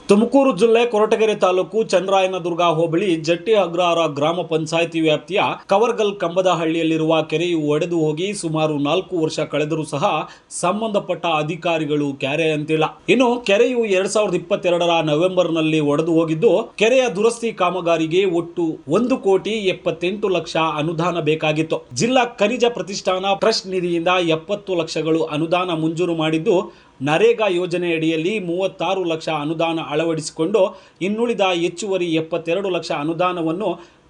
ತುಮಕೂರು ಜಿಲ್ಲೆ ಕೊರಟಗೆರೆ ತಾಲೂಕು ಚಂದ್ರಾಯನದುರ್ಗ ಹೋಬಳಿ ಜಟ್ಟಿ ಅಗ್ರಹಾರ ಗ್ರಾಮ ಪಂಚಾಯಿತಿ ವ್ಯಾಪ್ತಿಯ ಕವರ್ಗಲ್ ಕಂಬದಹಳ್ಳಿಯಲ್ಲಿರುವ ಕೆರೆಯು ಒಡೆದು ಹೋಗಿ ಸುಮಾರು 4 ವರ್ಷ ಕಳೆದರೂ ಸಹ ಸಂಬಂಧಪಟ್ಟ ಅಧಿಕಾರಿಗಳು ಕ್ಯಾರೆ ಅಂತಿಲ್ಲ. ಇನ್ನು ಕೆರೆಯು 2022ರ ನವೆಂಬರ್ನಲ್ಲಿ ಒಡೆದು ಹೋಗಿದ್ದು, ಕೆರೆಯ ದುರಸ್ತಿ ಕಾಮಗಾರಿಗೆ ಒಟ್ಟು 1,78 ಲಕ್ಷ ಅನುದಾನ ಬೇಕಾಗಿತ್ತು. ಜಿಲ್ಲಾ ಖನಿಜ ಪ್ರತಿಷ್ಠಾನ ಟ್ರಸ್ಟ್ ನಿಧಿಯಿಂದ 70 ಲಕ್ಷಗಳು ಅನುದಾನ ಮಂಜೂರು ಮಾಡಿದ್ದು, ನರೇಗಾ ಯೋಜನೆಯಡಿಯಲ್ಲಿ 36 ಲಕ್ಷ ಅನುದಾನ ಅಳವಡಿಸಿಕೊಂಡು ಇನ್ನುಳಿದ ಹೆಚ್ಚುವರಿ 72 ಲಕ್ಷ ಅನುದಾನವನ್ನು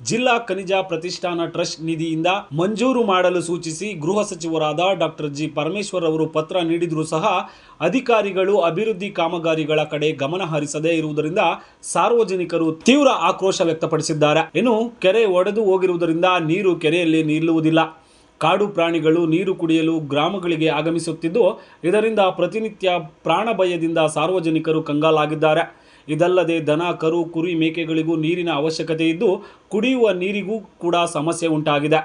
ಜಿಲ್ಲಾ ಖನಿಜ ಪ್ರತಿಷ್ಠಾನ ಟ್ರಸ್ಟ್ ನಿಧಿಯಿಂದ ಮಂಜೂರು ಮಾಡಲು ಸೂಚಿಸಿ ಗೃಹ ಸಚಿವರಾದ ಡಾಕ್ಟರ್ ಜಿ ಪರಮೇಶ್ವರ್ ಅವರು ಪತ್ರ ನೀಡಿದರೂ ಸಹ ಅಧಿಕಾರಿಗಳು ಅಭಿವೃದ್ಧಿ ಕಾಮಗಾರಿಗಳ ಕಡೆ ಗಮನ ಹರಿಸದೇ ಇರುವುದರಿಂದ ಸಾರ್ವಜನಿಕರು ತೀವ್ರ ಆಕ್ರೋಶ ವ್ಯಕ್ತಪಡಿಸಿದ್ದಾರೆ. ಇನ್ನು ಕೆರೆ ಒಡೆದು ಹೋಗಿರುವುದರಿಂದ ನೀರು ಕೆರೆಯಲ್ಲಿ ನಿಲ್ಲುವುದಿಲ್ಲ. ಕಾಡು ಪ್ರಾಣಿಗಳು ನೀರು ಕುಡಿಯಲು ಗ್ರಾಮಗಳಿಗೆ ಆಗಮಿಸುತ್ತಿದ್ದು, ಇದರಿಂದ ಪ್ರತಿನಿತ್ಯ ಪ್ರಾಣ ಭಯದಿಂದ ಸಾರ್ವಜನಿಕರು ಕಂಗಾಲಾಗಿದ್ದಾರೆ. ಇದಲ್ಲದೆ ದನ, ಕರು, ಕುರಿ, ಮೇಕೆಗಳಿಗೂ ನೀರಿನ ಅವಶ್ಯಕತೆ ಇದ್ದು, ಕುಡಿಯುವ ನೀರಿಗೂ ಕೂಡ ಸಮಸ್ಯೆ ಉಂಟಾಗಿದೆ.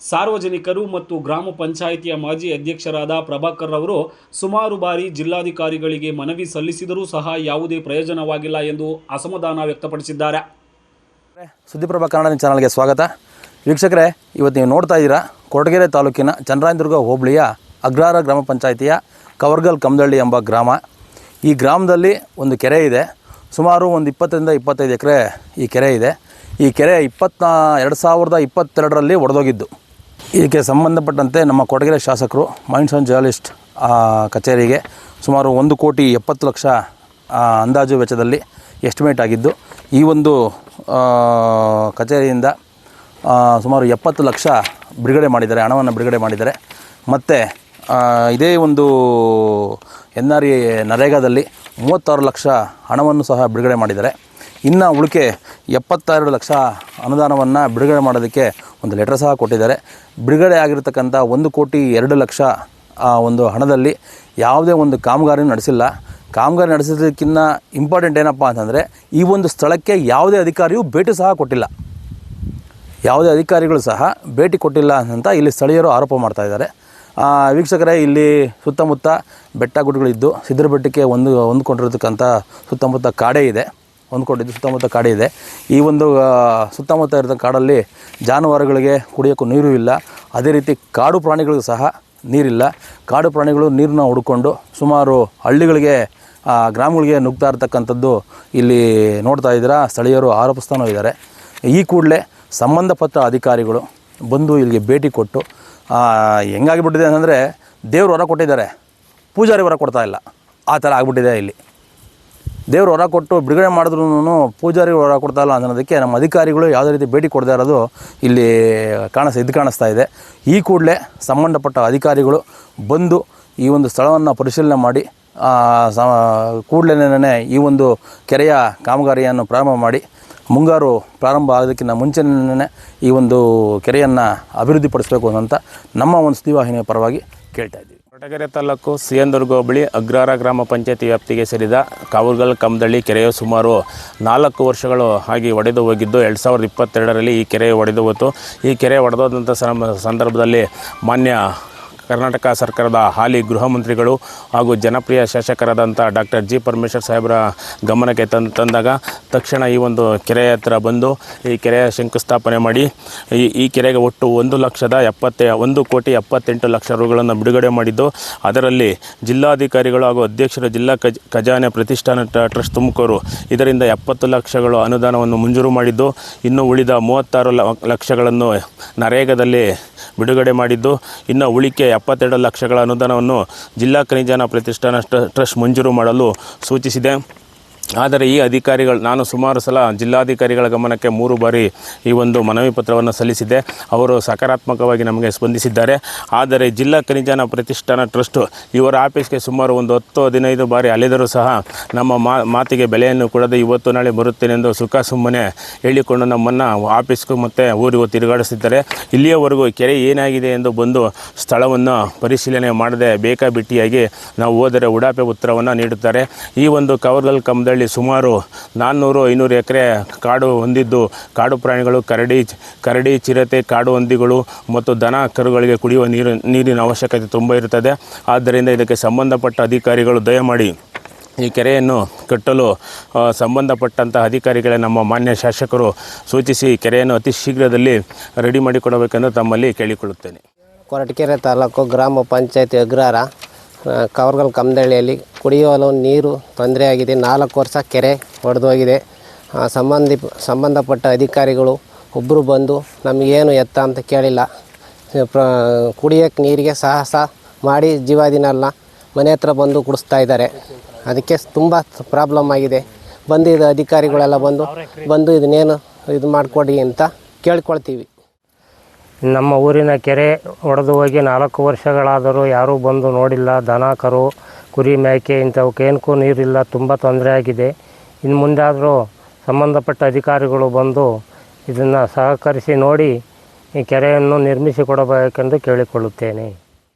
ಸಾರ್ವಜನಿಕರು ಮತ್ತು ಗ್ರಾಮ ಪಂಚಾಯಿತಿಯ ಮಾಜಿ ಅಧ್ಯಕ್ಷರಾದ ಪ್ರಭಾಕರ್ ಅವರು ಸುಮಾರು ಬಾರಿ ಜಿಲ್ಲಾಧಿಕಾರಿಗಳಿಗೆ ಮನವಿ ಸಲ್ಲಿಸಿದರೂ ಸಹ ಯಾವುದೇ ಪ್ರಯೋಜನವಾಗಿಲ್ಲ ಎಂದು ಅಸಮಾಧಾನ ವ್ಯಕ್ತಪಡಿಸಿದ್ದಾರೆ. ಸುದ್ದಿಪ್ರಭಾ ಕನ್ನಡ ಚಾನಲ್ಗೆ ಸ್ವಾಗತ. ವೀಕ್ಷಕರೇ, ಇವತ್ತು ನೀವು ನೋಡ್ತಾ ಇದ್ದೀರಾ ಕೊರಟಗೆರೆ ತಾಲೂಕಿನ ಚಂದ್ರಾಯನದುರ್ಗ ಹೋಬಳಿಯ ಅಗ್ರಹಾರ ಗ್ರಾಮ ಪಂಚಾಯಿತಿಯ ಕವರ್ಗಲ್ ಕಂಬದಹಳ್ಳಿ ಎಂಬ ಗ್ರಾಮ. ಈ ಗ್ರಾಮದಲ್ಲಿ ಒಂದು ಕೆರೆ ಇದೆ. ಸುಮಾರು ಒಂದು 20ರಿಂದ 25 ಎಕರೆ ಈ ಕೆರೆ ಇದೆ. ಈ ಕೆರೆ 2022ರಲ್ಲಿ ಒಡೆದೋಗಿದ್ದು. ಇದಕ್ಕೆ ಸಂಬಂಧಪಟ್ಟಂತೆ ನಮ್ಮ ಕೊರಟಗೆರೆ ಶಾಸಕರು ಮೈನ್ಸ್ ಆ್ಯಂಡ್ ಜಿಯಾಲಜಿಸ್ಟ್ ಕಚೇರಿಗೆ ಸುಮಾರು 1,70 ಲಕ್ಷ ಅಂದಾಜು ವೆಚ್ಚದಲ್ಲಿ ಎಸ್ಟಿಮೇಟ್ ಆಗಿದ್ದು, ಈ ಒಂದು ಕಚೇರಿಯಿಂದ ಸುಮಾರು 70 ಲಕ್ಷ ಬಿಡುಗಡೆ ಮಾಡಿದ್ದಾರೆ, ಹಣವನ್ನು ಬಿಡುಗಡೆ ಮಾಡಿದ್ದಾರೆ. ಮತ್ತು ಇದೇ ಒಂದು NRE ನರೇಗಾದಲ್ಲಿ 36 ಲಕ್ಷ ಹಣವನ್ನು ಸಹ ಬಿಡುಗಡೆ ಮಾಡಿದ್ದಾರೆ. ಇನ್ನು ಉಳಿಕೆ 72 ಲಕ್ಷ ಅನುದಾನವನ್ನು ಬಿಡುಗಡೆ ಮಾಡೋದಕ್ಕೆ ಒಂದು ಲೆಟರ್ ಸಹ ಕೊಟ್ಟಿದ್ದಾರೆ. ಬಿಡುಗಡೆ ಆಗಿರತಕ್ಕಂಥ 1,02,00,000 ಒಂದು ಹಣದಲ್ಲಿ ಯಾವುದೇ ಒಂದು ಕಾಮಗಾರಿ ನಡೆಸಿಲ್ಲ. ಕಾಮಗಾರಿ ನಡೆಸೋದಕ್ಕಿಂತ ಇಂಪಾರ್ಟೆಂಟ್ ಏನಪ್ಪ ಅಂತಂದರೆ, ಈ ಒಂದು ಸ್ಥಳಕ್ಕೆ ಯಾವುದೇ ಅಧಿಕಾರಿಯೂ ಭೇಟಿ ಸಹ ಕೊಟ್ಟಿಲ್ಲ. ಯಾವುದೇ ಅಧಿಕಾರಿಗಳು ಸಹ ಭೇಟಿ ಕೊಟ್ಟಿಲ್ಲ ಅಂತ ಇಲ್ಲಿ ಸ್ಥಳೀಯರು ಆರೋಪ ಮಾಡ್ತಾ ಇದ್ದಾರೆ. ವೀಕ್ಷಕರೇ, ಇಲ್ಲಿ ಸುತ್ತಮುತ್ತ ಬೆಟ್ಟ ಗುಡ್ಡಗಳಿದ್ದು ಸಿದ್ರ ಬೆಟ್ಟಕ್ಕೆ ಹೊಂದ್ಕೊಂಡಿರತಕ್ಕಂಥ ಸುತ್ತಮುತ್ತ ಕಾಡೇ ಇದೆ. ಸುತ್ತಮುತ್ತ ಕಾಡೇ ಇದೆ. ಈ ಒಂದು ಸುತ್ತಮುತ್ತ ಇರತಕ್ಕ ಕಾಡಲ್ಲಿ ಜಾನುವಾರುಗಳಿಗೆ ಕುಡಿಯೋಕ್ಕೂ ನೀರು ಇಲ್ಲ. ಅದೇ ರೀತಿ ಕಾಡು ಪ್ರಾಣಿಗಳಿಗೂ ಸಹ ನೀರಿಲ್ಲ. ಕಾಡು ಪ್ರಾಣಿಗಳು ನೀರನ್ನ ಹುಡ್ಕೊಂಡು ಸುಮಾರು ಹಳ್ಳಿಗಳಿಗೆ, ಗ್ರಾಮಗಳಿಗೆ ನುಗ್ತಾ ಇರ್ತಕ್ಕಂಥದ್ದು ಇಲ್ಲಿ ನೋಡ್ತಾ ಇದ್ದೀರಾ. ಸ್ಥಳೀಯರು ಆರೋಪಿಸ್ತಾನೂ ಇದ್ದಾರೆ. ಈ ಕೂಡಲೇ ಸಂಬಂಧಪಟ್ಟ ಅಧಿಕಾರಿಗಳು ಬಂದು ಇಲ್ಲಿಗೆ ಭೇಟಿ ಕೊಟ್ಟು, ಹೆಂಗಾಗಿಬಿಟ್ಟಿದೆ ಅಂತಂದರೆ, ದೇವ್ರು ಹೊರ ಕೊಟ್ಟಿದ್ದಾರೆ, ಪೂಜಾರಿ ಹೊರ ಕೊಡ್ತಾ ಇಲ್ಲ, ಆ ಥರ ಆಗಿಬಿಟ್ಟಿದೆ. ಇಲ್ಲಿ ದೇವ್ರು ಹೊರ ಕೊಟ್ಟು ಬಿಡುಗಡೆ ಮಾಡಿದ್ರೂ ಪೂಜಾರಿ ಹೊರ ಕೊಡ್ತಾ ಇಲ್ಲ ಅನ್ನೋದಕ್ಕೆ ನಮ್ಮ ಅಧಿಕಾರಿಗಳು ಯಾವುದೇ ರೀತಿ ಭೇಟಿ ಕೊಡದೇ ಇರೋದು ಇಲ್ಲಿ ಕಾಣಿಸ್ತಾ ಇದೆ. ಈ ಕೂಡಲೇ ಸಂಬಂಧಪಟ್ಟ ಅಧಿಕಾರಿಗಳು ಬಂದು ಈ ಒಂದು ಸ್ಥಳವನ್ನು ಪರಿಶೀಲನೆ ಮಾಡಿ ಕೂಡಲೇ ಈ ಒಂದು ಕೆರೆಯ ಕಾಮಗಾರಿಯನ್ನು ಪ್ರಾರಂಭ ಮಾಡಿ, ಮುಂಗಾರು ಪ್ರಾರಂಭ ಆಗೋದಕ್ಕಿಂತ ಮುಂಚೆನೇ ಈ ಒಂದು ಕೆರೆಯನ್ನು ಅಭಿವೃದ್ಧಿಪಡಿಸಬೇಕು ಅಂತ ನಮ್ಮ ಒಂದು ಸುದ್ದಿವಾಹಿನಿಯ ಪರವಾಗಿ ಕೇಳ್ತಾ ಇದ್ದೀವಿ. ಕೊರಟಗೆರೆ ತಾಲೂಕು ಸಿಎಂದುರ್ಗ ಹೋಬಳಿ ಅಗ್ರಹಾರ ಗ್ರಾಮ ಪಂಚಾಯತಿ ವ್ಯಾಪ್ತಿಗೆ ಸೇರಿದ ಕವರ್ಗಲ್ ಕಂಬದಹಳ್ಳಿ ಕೆರೆಯು ಸುಮಾರು 4 ವರ್ಷಗಳು ಆಗಿ ಒಡೆದು ಹೋಗಿದ್ದು, 2022ರಲ್ಲಿ ಈ ಕೆರೆ ಒಡೆದು ಹೋಯಿತು. ಈ ಕೆರೆ ಒಡೆದೋದಂಥ ಸಂದರ್ಭದಲ್ಲಿ ಮಾನ್ಯ ಕರ್ನಾಟಕ ಸರ್ಕಾರದ ಹಾಲಿ ಗೃಹ ಮಂತ್ರಿಗಳು ಹಾಗೂ ಜನಪ್ರಿಯ ಶಾಸಕರಾದಂಥ ಡಾಕ್ಟರ್ ಜಿ ಪರಮೇಶ್ವರ್ ಸಾಹೇಬರ ಗಮನಕ್ಕೆ ತಂದಾಗ ತಕ್ಷಣ ಈ ಒಂದು ಕೆರೆಯ ಹತ್ರ ಬಂದು ಈ ಕೆರೆಯ ಶಂಕುಸ್ಥಾಪನೆ ಮಾಡಿ ಈ ಕೆರೆಗೆ ಒಟ್ಟು 1,78 ಲಕ್ಷ ರೂಗಳನ್ನು ಬಿಡುಗಡೆ ಮಾಡಿದ್ದು, ಅದರಲ್ಲಿ ಜಿಲ್ಲಾಧಿಕಾರಿಗಳು ಹಾಗೂ ಅಧ್ಯಕ್ಷರು ಜಿಲ್ಲಾ ಖಜಾನೆ ಪ್ರತಿಷ್ಠಾನ ಟ್ರಸ್ಟ್ ತುಮಕೂರು ಇದರಿಂದ 70 ಲಕ್ಷಗಳು ಅನುದಾನವನ್ನು ಮಂಜೂರು ಮಾಡಿದ್ದು, ಇನ್ನು ಉಳಿದ 36 ಲಕ್ಷಗಳನ್ನು ನರೇಗಾದಲ್ಲಿ ಬಿಡುಗಡೆ ಮಾಡಿದ್ದು, ಇನ್ನು ಉಳಿಕೆ 72 ಲಕ್ಷಗಳ ಅನುದಾನವನ್ನು ಜಿಲ್ಲಾ ಖನಿಜ ಪ್ರತಿಷ್ಠಾನ ಟ್ರಸ್ಟ್ ಮಂಜೂರು ಮಾಡಲು ಸೂಚಿಸಿದೆ. ಆದರೆ ಈ ಅಧಿಕಾರಿಗಳು, ನಾನು ಸುಮಾರು ಸಲ ಜಿಲ್ಲಾಧಿಕಾರಿಗಳ ಗಮನಕ್ಕೆ 3 ಬಾರಿ ಈ ಒಂದು ಮನವಿ ಪತ್ರವನ್ನು ಸಲ್ಲಿಸಿದ್ದೆ. ಅವರು ಸಕಾರಾತ್ಮಕವಾಗಿ ನಮಗೆ ಸ್ಪಂದಿಸಿದ್ದಾರೆ. ಆದರೆ ಜಿಲ್ಲಾ ಖನಿಜ ಪ್ರತಿಷ್ಠಾನ ಟ್ರಸ್ಟು ಇವರ ಆಫೀಸ್ಗೆ ಸುಮಾರು ಒಂದು 10-15 ಬಾರಿ ಅಲೆದರೂ ಸಹ ನಮ್ಮ ಮಾತಿಗೆ ಬೆಲೆಯನ್ನು ಕೊಡದೆ ಇವತ್ತು ನಾಳೆ ಬರುತ್ತೇನೆ ಎಂದು ಸುಮ್ಮನೆ ಹೇಳಿಕೊಂಡು ನಮ್ಮನ್ನು ಆಫೀಸ್ಗೂ ಮತ್ತು ಊರಿಗೂ ತಿರುಗಾಡಿಸಿದ್ದಾರೆ. ಇಲ್ಲಿಯವರೆಗೂ ಕೆರೆ ಏನಾಗಿದೆ ಎಂದು ಬಂದು ಸ್ಥಳವನ್ನು ಪರಿಶೀಲನೆ ಮಾಡದೆ ಬೇಕಾಬಿಟ್ಟಿಯಾಗಿ ನಾವು ಹೋದರೆ ಉಡಾಪೆ ಉತ್ತರವನ್ನು ನೀಡುತ್ತಾರೆ. ಈ ಒಂದು ಕವರ್ಗಲ್ ಕಂಬದಹಳ್ಳಿ ಸುಮಾರು 400-500 ಎಕರೆ ಕಾಡು ಹೊಂದಿದ್ದು, ಕಾಡು ಪ್ರಾಣಿಗಳು ಕರಡಿ, ಚಿರತೆ, ಕಾಡು ಹಂದಿಗಳು ಮತ್ತು ದನ ಕರುಗಳಿಗೆ ಕುಡಿಯುವ ನೀರಿನ ಅವಶ್ಯಕತೆ ತುಂಬ ಇರುತ್ತದೆ. ಆದ್ದರಿಂದ ಇದಕ್ಕೆ ಸಂಬಂಧಪಟ್ಟ ಅಧಿಕಾರಿಗಳು ದಯಮಾಡಿ ಈ ಕೆರೆಯನ್ನು ಕಟ್ಟಲು ಸಂಬಂಧಪಟ್ಟಂಥ ಅಧಿಕಾರಿಗಳೇ ನಮ್ಮ ಮಾನ್ಯ ಶಾಸಕರು ಸೂಚಿಸಿ ಕೆರೆಯನ್ನು ಅತಿ ಶೀಘ್ರದಲ್ಲಿ ರೆಡಿ ಮಾಡಿಕೊಡಬೇಕೆಂದು ತಮ್ಮಲ್ಲಿ ಕೇಳಿಕೊಳ್ಳುತ್ತೇನೆ. ಕೊರಟಗೆರೆ ತಾಲೂಕು ಗ್ರಾಮ ಪಂಚಾಯತಿ ಅಗ್ರಹಾರ ಕವರ್ಗಲ್ ಕಮ್ಮದಹಳ್ಳಿಯಲ್ಲಿ ಕುಡಿಯಲು ನೀರು ತೊಂದರೆಯಾಗಿದೆ. 4 ವರ್ಷ ಕೆರೆ ಒಡೆದೋಗಿದೆ. ಸಂಬಂಧಪಟ್ಟ ಅಧಿಕಾರಿಗಳು ಒಬ್ಬರು ಬಂದು ನಮಗೇನು ಎತ್ತ ಅಂತ ಕೇಳಿಲ್ಲ. ಕುಡಿಯೋಕ್ಕೆ ನೀರಿಗೆ ಸಾಹಸ ಮಾಡಿ ಜೀವಾದಿನೆಲ್ಲ ಮನೆ ಹತ್ರ ಬಂದು ಕುಡಿಸ್ತಾ ಇದ್ದಾರೆ. ಅದಕ್ಕೆ ತುಂಬ ಪ್ರಾಬ್ಲಮ್ ಆಗಿದೆ. ಬಂದಿದ್ದ ಅಧಿಕಾರಿಗಳೆಲ್ಲ ಬಂದು ಇದನ್ನೇನು ಇದು ಮಾಡಿಕೊಡಿ ಅಂತ ಕೇಳ್ಕೊಳ್ತೀವಿ. ನಮ್ಮ ಊರಿನ ಕೆರೆ ಒಡೆದು ಹೋಗಿ 4 ವರ್ಷಗಳಾದರೂ ಯಾರೂ ಬಂದು ನೋಡಿಲ್ಲ. ದನ ಕರು ಕುರಿ ಮೇಕೆ ಇಂಥವಕ್ಕೇನಕ್ಕೂ ನೀರಿಲ್ಲ. ತುಂಬ ತೊಂದರೆ ಆಗಿದೆ. ಇನ್ನು ಮುಂದಾದರೂ ಸಂಬಂಧಪಟ್ಟ ಅಧಿಕಾರಿಗಳು ಬಂದು ಇದನ್ನು ಸಹಕರಿಸಿ ನೋಡಿ ಈ ಕೆರೆಯನ್ನು ನಿರ್ಮಿಸಿಕೊಡಬೇಕೆಂದು ಕೇಳಿಕೊಳ್ಳುತ್ತೇನೆ.